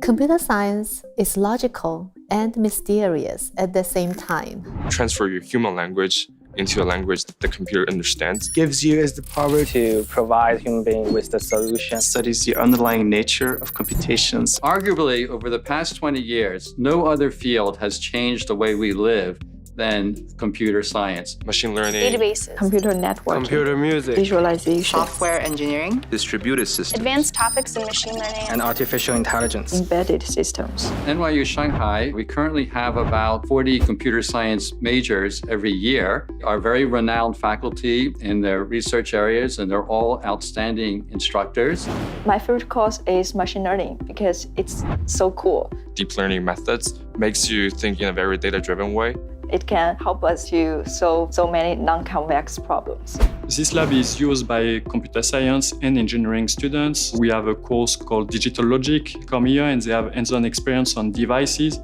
Computer science is logical and mysterious at the same time. Transfer your human language into a language that the computer understands. Gives you the power to provide human beings with the solution. Studies the underlying nature of computations. Arguably, over the past 20 years, no other field has changed the way we live than computer science. Machine learning, databases, computer networking, computer music, visualization, software engineering, distributed systems, advanced topics in machine learning, and artificial intelligence. embedded systems. NYU Shanghai, we currently have about 40 computer science majors every year. Our very renowned faculty in their research areas, and they're all outstanding instructors. My favorite course is machine learning because it's so cool. deep learning methods makes you think in a very data-driven way. It can help us to solve so many non-convex problems. This lab is used by computer science and engineering students. We have a course called Digital Logic. Come here and they have hands-on experience on devices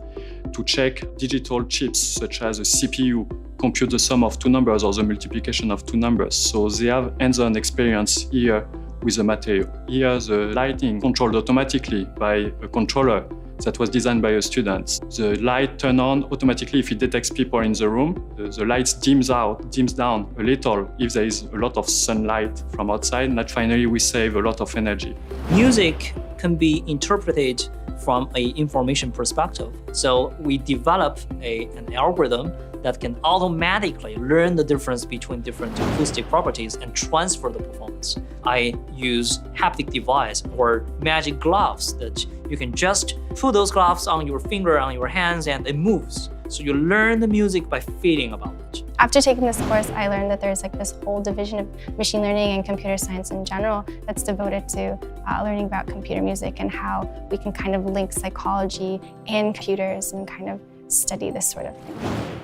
to check digital chips such as a CPU, compute the sum of two numbers or the multiplication of two numbers. So they have hands-on experience here with the material. Here the lighting controlled automatically by a controller that was designed by a student. The light turns on automatically if it detects people in the room. The lights dims down a little if there is a lot of sunlight from outside. And that finally we save a lot of energy. Music can be interpreted from an information perspective. So we develop an algorithm that can automatically learn the difference between different acoustic properties and transfer the performance. I use haptic device or magic gloves that you can just put those gloves on your finger, on your hands, and it moves. So you learn the music by feeling about it. After taking this course, I learned that there's this whole division of machine learning and computer science in general that's devoted to learning about computer music and how we can kind of link psychology and computers and kind of study this sort of thing.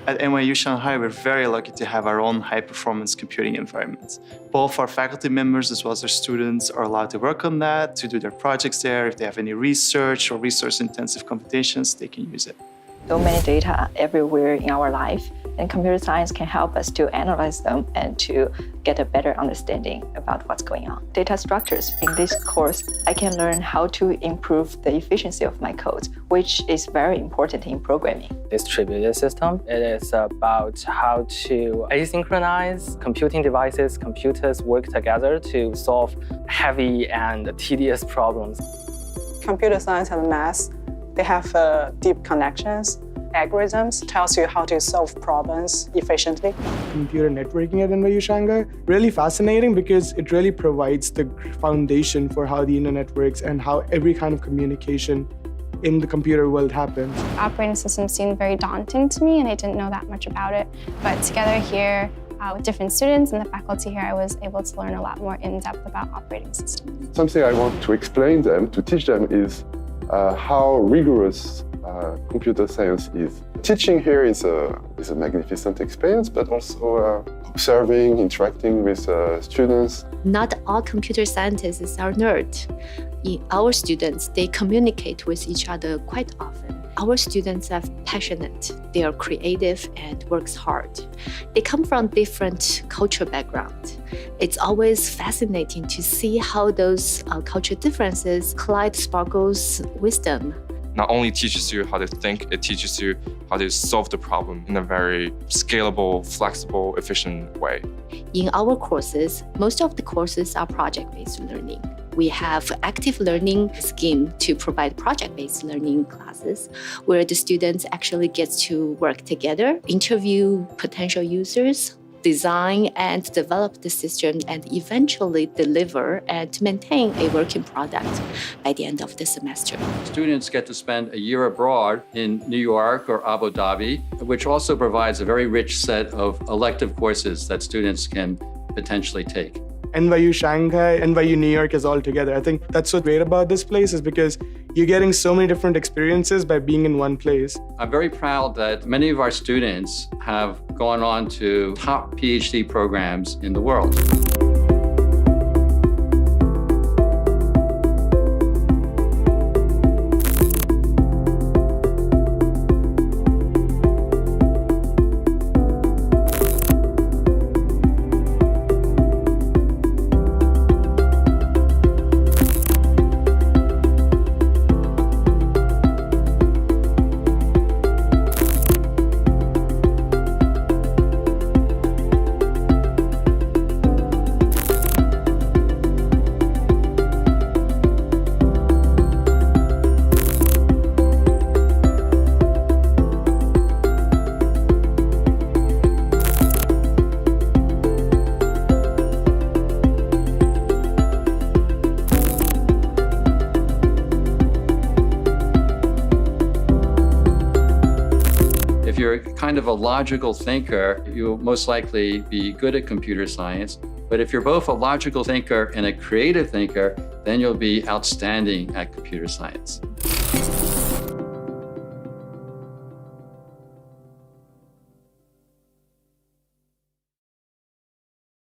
At NYU Shanghai, we're very lucky to have our own high-performance computing environments. Both our faculty members as well as our students are allowed to work on that, to do their projects there. If they have any research or resource-intensive computations, they can use it. So many data everywhere in our life, and computer science can help us to analyze them and to get a better understanding about what's going on. Data structures. In this course, I can learn how to improve the efficiency of my code, which is very important in programming. Distributed system, it is about how to asynchronize computing devices, computers work together to solve heavy and tedious problems. Computer science and math, they have deep connections. Algorithms tells you how to solve problems efficiently. computer networking at NYU Shanghai. Really fascinating because it really provides the foundation for how the internet works and how every kind of communication in the computer world happens. Operating systems seemed very daunting to me and I didn't know that much about it. But together here with different students and the faculty here, I was able to learn a lot more in depth about operating systems. Something I want to explain them, to teach them is how rigorous computer science is. Teaching here is a magnificent experience, but also observing, interacting with students. Not all computer scientists are nerds. Our students, they communicate with each other quite often. Our students are passionate, they are creative and works hard. They come from different cultural backgrounds. It's always fascinating to see how those cultural differences collide sparkles wisdom. Not only teaches you how to think, it teaches you how to solve the problem in a very scalable, flexible, efficient way. In our courses, most of the courses are project-based learning. We have active learning scheme to provide project-based learning classes where the students actually get to work together, interview potential users, design and develop the system, and eventually deliver and maintain a working product by the end of the semester. Students get to spend a year abroad in New York or Abu Dhabi, which also provides a very rich set of elective courses that students can potentially take. NYU Shanghai, NYU New York is all together. I think that's what's great about this place is because you're getting so many different experiences by being in one place. I'm very proud that many of our students have gone on to top PhD programs in the world. kind of a logical thinker, you'll most likely be good at computer science. But if you're both a logical thinker and a creative thinker, then you'll be outstanding at computer science.